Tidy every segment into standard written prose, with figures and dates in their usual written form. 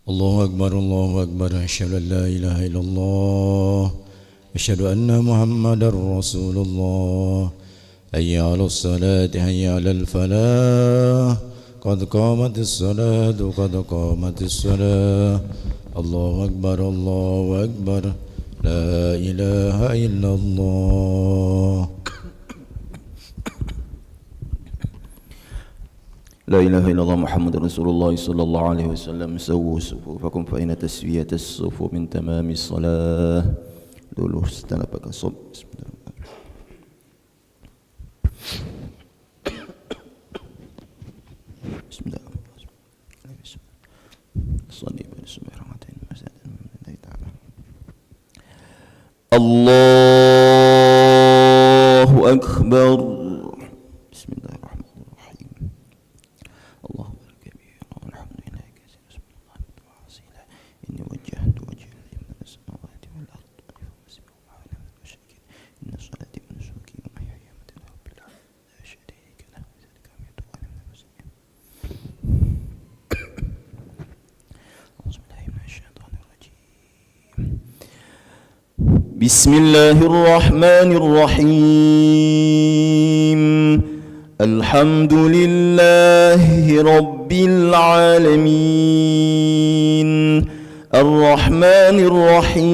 الله أكبر الله أكبر أشهد أن لا إله إلا الله أشهد أن محمدا رسول الله حي على الصلاة حي على الفلاح قد قامت الصلاة قد قامت الصلاة الله أكبر الله أكبر لا إله إلا الله لا إله إلا الله محمد رسول الله صلى الله عليه وسلم. سووا صفوفكم فإن تسوية الصفوف من تمام الصلاة. lurus telapak sob. الله أكبر. بسم الله الرحمن الرحيم. الله أكبر كبيرا والحمد لله كثيرا سبحان الله وتعالى إني وجهت وجهي لمن السماوات والأرض إن صلاتي ونسكي ومحياي ومماتي لله رب العالمين لا شريك له وبذلك أمرت وأنا من المسلمين. أعوذ بالله من الشيطان الرجيم. بسم الله الرحمن الرحيم. الحمد لله رب العالمين الرحمن الرحيم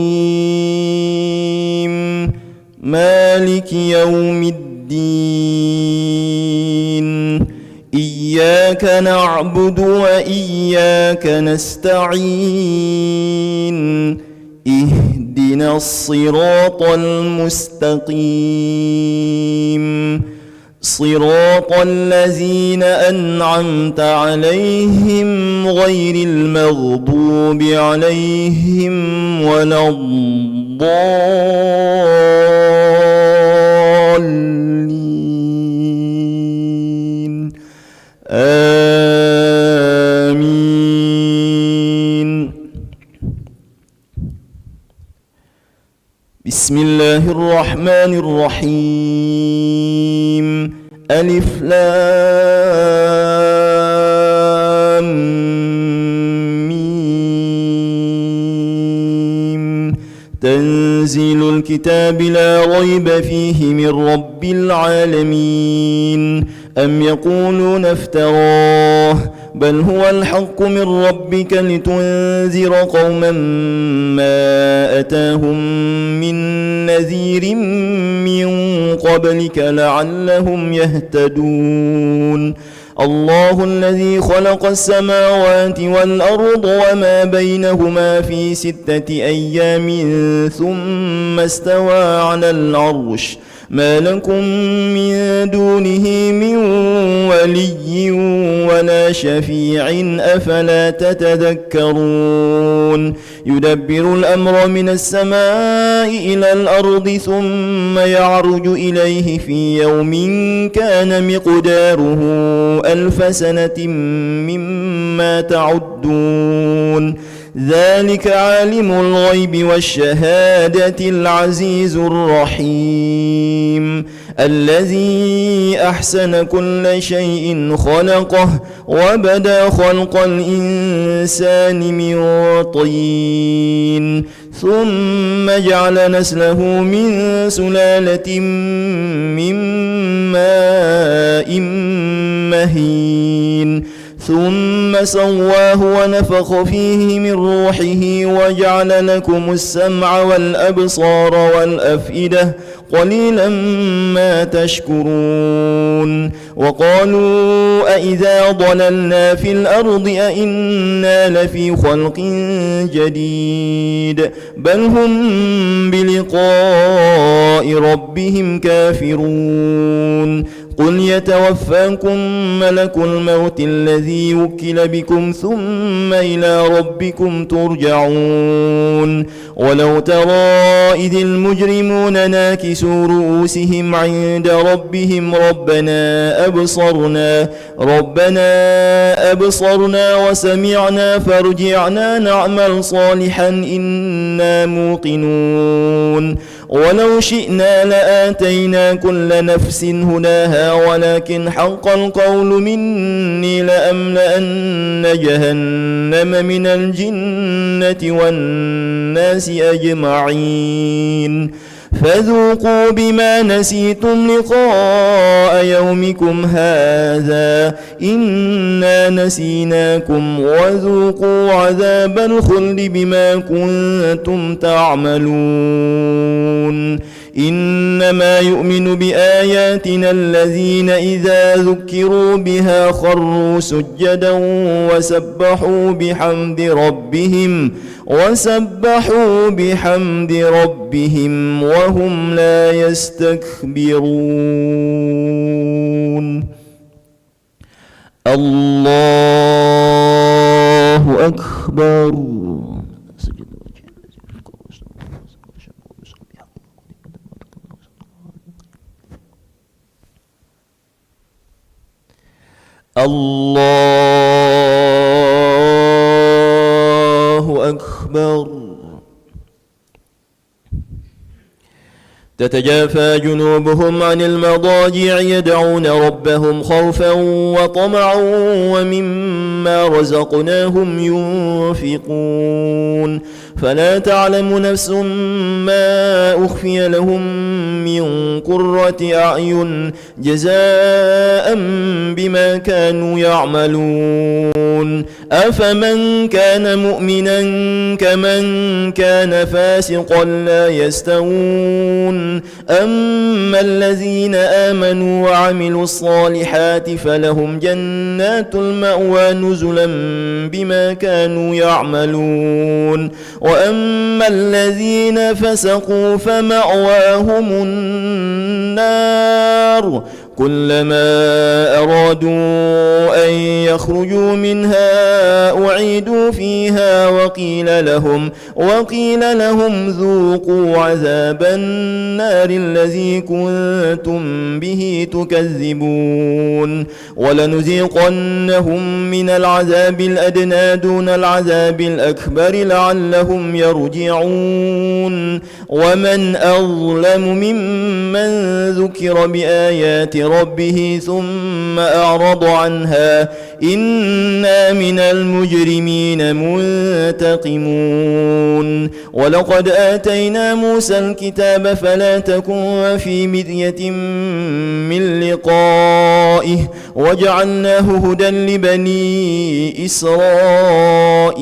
مالك يوم الدين إياك نعبد وإياك نستعين اهدنا الصراط المستقيم صراط الذين أنعمت عليهم غير المغضوب عليهم ولا الضالين آمين. بسم الله الرحمن الرحيم. ألف لام ميم تنزيل الكتاب لا ريب فيه من رب العالمين. أم يقولون افتراه بل هو الحق من ربك لتنذر قوما ما أتاهم من نذير من قبلك لعلهم يهتدون. الله الذي خلق السماوات والأرض وما بينهما في 6 أيام ثم استوى على العرش ما لكم من دونه من ولي ولا شفيع أفلا تتذكرون. يدبر الأمر من السماء إلى الأرض ثم يعرج إليه في يوم كان مقداره 1000 سنة مما تعدون. ذلك عالم الغيب والشهادة العزيز الرحيم الذي أحسن كل شيء خلقه وبدأ خلق الإنسان من طين ثم جعل نسله من سلالة من ماء مهين ثم سواه ونفخ فيه من روحه وجعل لكم السمع والأبصار والأفئدة قليلا ما تشكرون. وقالوا أإذا ضللنا في الأرض أإنا لفي خلق جديد بل هم بلقاء ربهم كافرون. قل يتوفاكم ملك الموت الذي وكل بكم ثم إلى ربكم ترجعون. ولو ترى إذ المجرمون ناكسوا رؤوسهم عند ربهم ربنا أبصرنا وسمعنا فارجعنا نعمل صالحا إنا موقنون. ولو شئنا لآتينا كل نفس هداها ولكن حق القول مني لأملأن جهنم من الجنة والناس أجمعين فذوقوا بما نسيتم لقاء يومكم هذا إنا نسيناكم وذوقوا عذاب الخلد بما كنتم تعملون إنما يؤمن بآياتنا الذين إذا ذكروا بها خروا سجدا وسبحوا بحمد ربهم وهم لا يستكبرون الله أكبر الله أكبر تتجافى جنوبهم عن المضاجع يدعون ربهم خوفا وطمعا ومما رزقناهم ينفقون فلا تعلم نفس ما أخفي لهم من قرة أعين جزاء بما كانوا يعملون أفمن كان مؤمنا كمن كان فاسقا لا يستوون أما الذين آمنوا وعملوا الصالحات فلهم جنات المأوى نزلا بما كانوا يعملون وأما الذين فسقوا فمأواهم النار كلما أرادوا أن يخرجوا منها أعيدوا فيها وقيل لهم ذوقوا عذاب النار الذي كنتم به تكذبون ولنذيقنهم من العذاب الأدنى دون العذاب الأكبر لعلهم يرجعون ومن أظلم ممن ذكر بآيات ربه ثم أعرض عنها إنا من المجرمين منتقمون ولقد آتينا موسى الكتاب فلا تكن في مرية من لقائه وجعلناه هدى لبني إسرائيل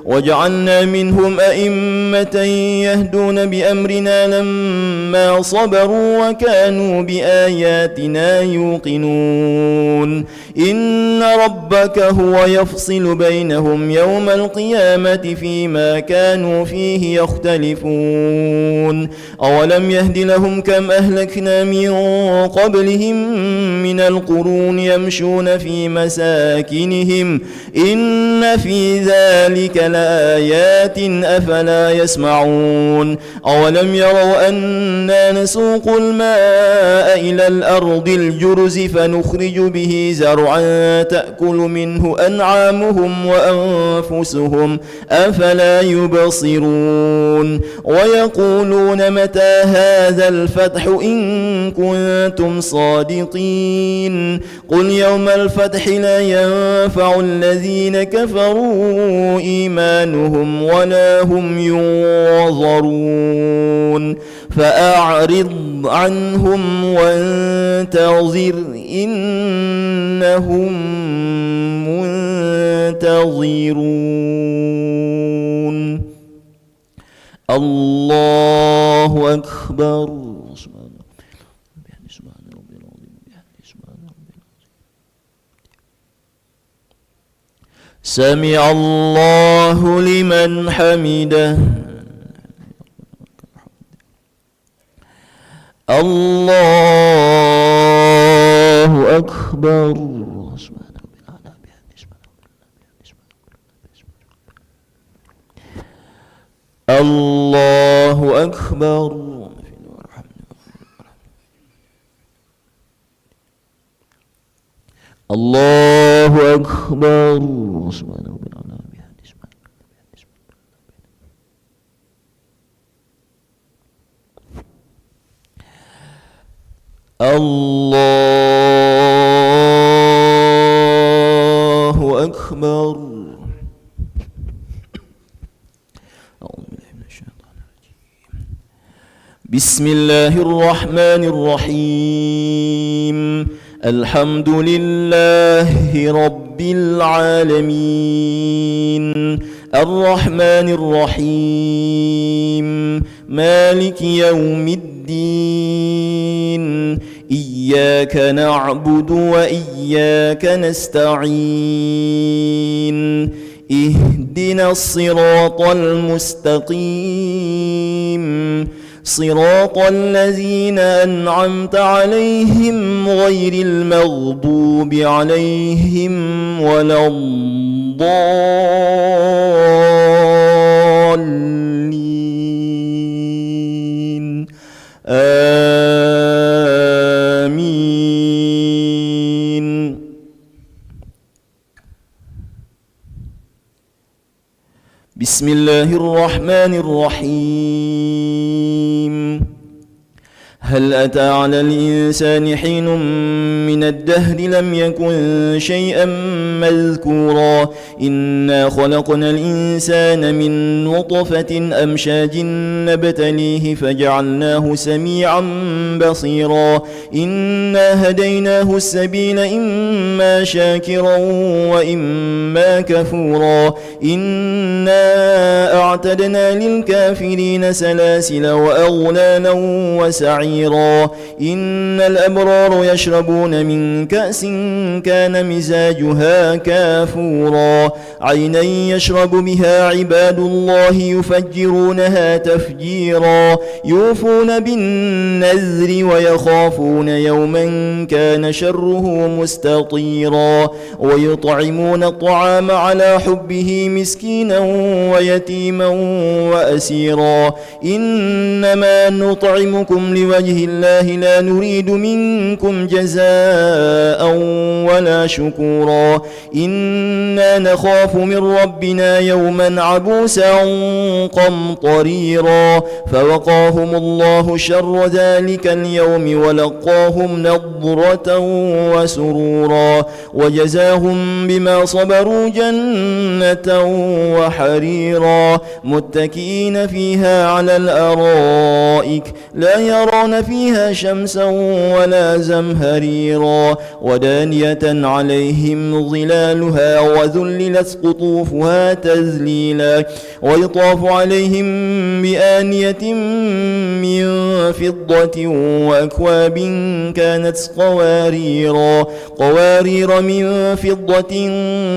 وجعلنا منهم أئمة يهدون بأمرنا لما صبروا وكانوا بآياتنا يوقنون إن ربك هو يفصل بينهم يوم القيامة فيما كانوا فيه يختلفون أولم يهد لهم كم أهلكنا من قبلهم من القرون يمشون في مساكنهم إن في ذلك لآيات أفلا يسمعون أولم يروا أنا نسوق الماء إلى الأرض الجرز فنخرج به زرعا تأكل منه أنعامهم وأنفسهم أفلا يبصرون ويقولون متى هذا الفتح إن كنتم صادقين قل يوم الفتح لا ينفع الذين كفروا إيمانهم ولا هم ينظرون فأعرض عنهم وانتظر إنهم منتظرون الله أكبر سمع الله لمن حمده الله أكبر الله أكبر الله أكبر الله أكبر. أعوذ بالله من الشيطان الرجيم. بسم الله الرحمن الرحيم. الحمد لله رب العالمين الرحمن الرحيم مالك يوم الدين إياك نعبد وإياك نستعين اهدنا الصراط المستقيم صراط الذين أنعمت عليهم غير المغضوب عليهم ولا الضالين آمين. بسم الله الرحمن الرحيم. هل أتى على الإنسان حين من الدهر لم يكن شيئا مذكورا إنا خلقنا الإنسان من نطفة أمشاج نبتليه فجعلناه سميعا بصيرا إنا هديناه السبيل إما شاكرا وإما كفورا إنا أعتدنا للكافرين سلاسل وأغلالا وسعيرا إن الأبرار يشربون من كأس كان مزاجها كافورا عينا يشرب بها عباد الله يفجرونها تفجيرا يوفون بالنذر ويخافون يوما كان شره مستطيرا ويطعمون الطعام على حبه مسكينا ويتيما وأسيرا إنما نطعمكم لوجه الله لا نريد منكم جزاء ولا شكورا إنا نخاف من ربنا يوما عبوسا قمطريرا فوقاهم الله شر ذلك اليوم ولقاهم نضرة وسرورا وجزاهم بما صبروا جنة وحريرا متكئين فيها على الأرائك لا يرون فيها شمسا ولا زمهريرا ودانية عليهم ظلالها وذللت قطوفها تذليلا ويطاف عليهم بآنية من فضة وأكواب كانت قوارير من فضة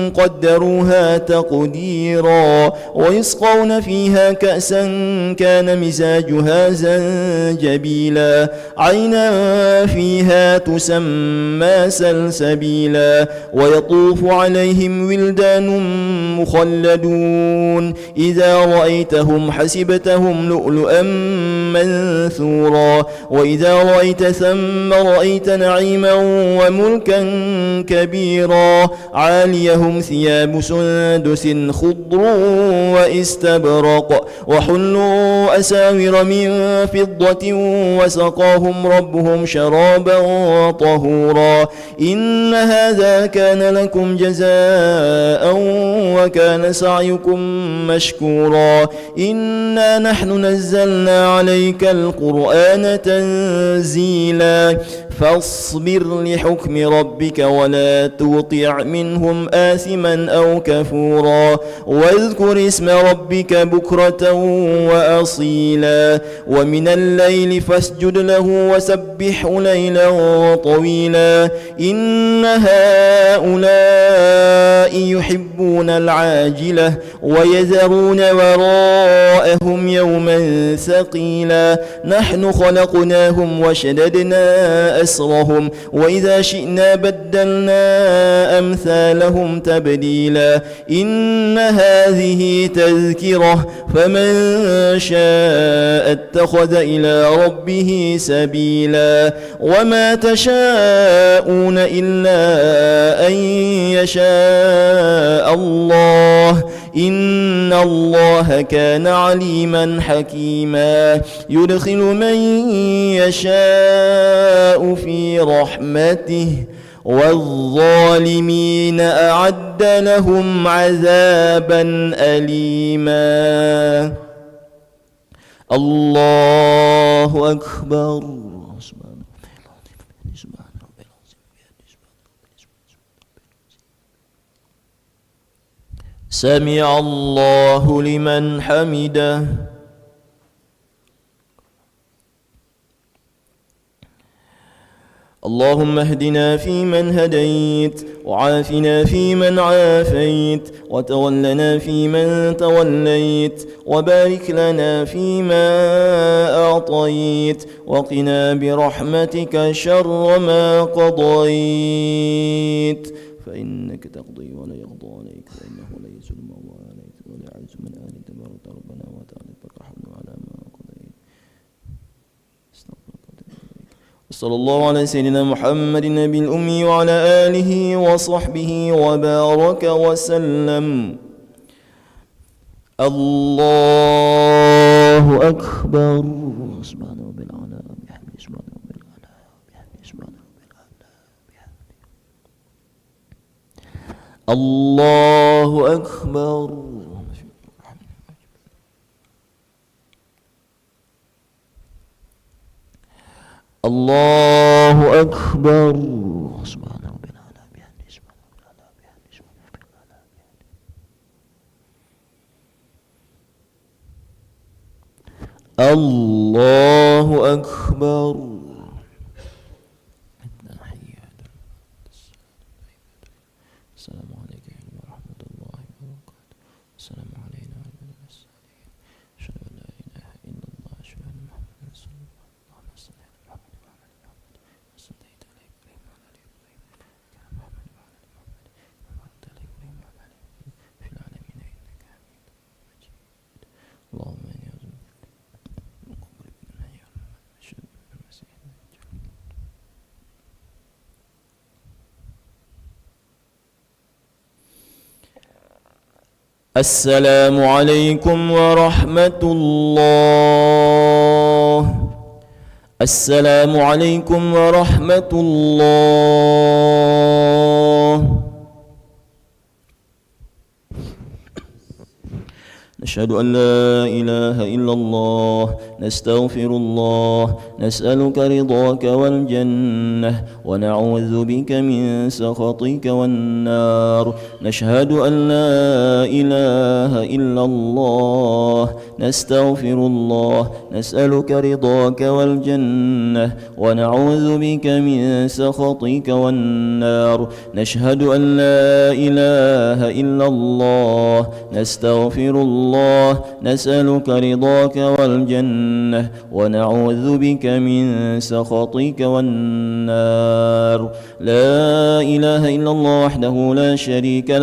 قدروها تقديرا ويسقون فيها كأسا كان مزاجها زنجبيلا عينا فيها تسمى سلسبيلا ويطوف عليهم ولدان مخلدون إذا رأيتهم حسبتهم لؤلؤا منثورا وإذا رأيت ثم رأيت نعيما وملكا كبيرا عاليهم ثياب سندس خضر واستبرق وحلوا أساور من فضة وسقاهم ربهم شرابا طهورا إن هذا كان لكم جزاء وكان سعيكم مشكورا إنا نحن نزلنا عليك القرآن تنزيلا فاصبر لحكم ربك ولا تطع منهم آثما أو كفورا واذكر اسم ربك بكرة وأصيلا ومن الليل فاسجد له وسبحه ليلا طويلا إن هؤلاء يحبون العاجلة ويذرون وراءهم يوما ثقيلا نحن خلقناهم وشددنا أسرهم وإذا شئنا بدلنا أمثالهم تبديلا إن هذه تذكرة فمن شاء اتخذ إلى ربه سبيلا وما تشاءون إلا أن يشاء شاء الله إن الله كان عليما حكيما يدخل من يشاء في رحمته والظالمين أعد لهم عذابا أليما الله أكبر سمع الله لمن حمده اللهم اهدنا فيمن هديت وعافنا فيمن عافيت وتولنا فيمن توليت وبارك لنا فيما أعطيت وقنا برحمتك شر ما قضيت فإنك تقضي ولا يقضى عليك فإنه لا يذل من واليت ولا يعز من آليت تبارك ربنا وتعالى فارحمنا على ما قضيت صلى الله على سيدنا محمد النبي الأمي وعلى آله وصحبه وبارك وسلم الله أكبر سبحان رب العلا بحمده سبحان رب العلا بحمده سبحان رب العلا بحمده الله أكبر الله أكبر سبحان رب العلا بحمده سبحان رب العلا بحمده سبحان رب العلا الله أكبر السلام عليكم ورحمة الله وبركاته السلام علينا وعلى الصالحين أشهد أن لا إله إلا الله أشهد أن محمدا رسول الله اللهم صل على محمد وعلى آل محمد وصليت على إبراهيم وعلى آل إبراهيم كان محمد وعلى آل محمد وبارك على إبراهيم وعلى آل إبراهيم في العالمين إنك حميد مجيد اللهم إني أعوذ بك من قبول بنا يا رب أشهد أن المسيح السلام عليكم ورحمة الله السلام عليكم ورحمة الله نشهد أن لا إله إلا الله نستغفر الله نسألك رضاك والجنة ونعوذ بك من سخطك والنار نشهد أن لا إله إلا الله نستغفر الله نسألك رضاك والجنة ونعوذ بك من سخطك والنار نشهد أن لا إله إلا الله نستغفر الله نسألك رضاك والجنة ونعوذ بك من سخطك والنار لا إله إلا الله وحده لا شريك له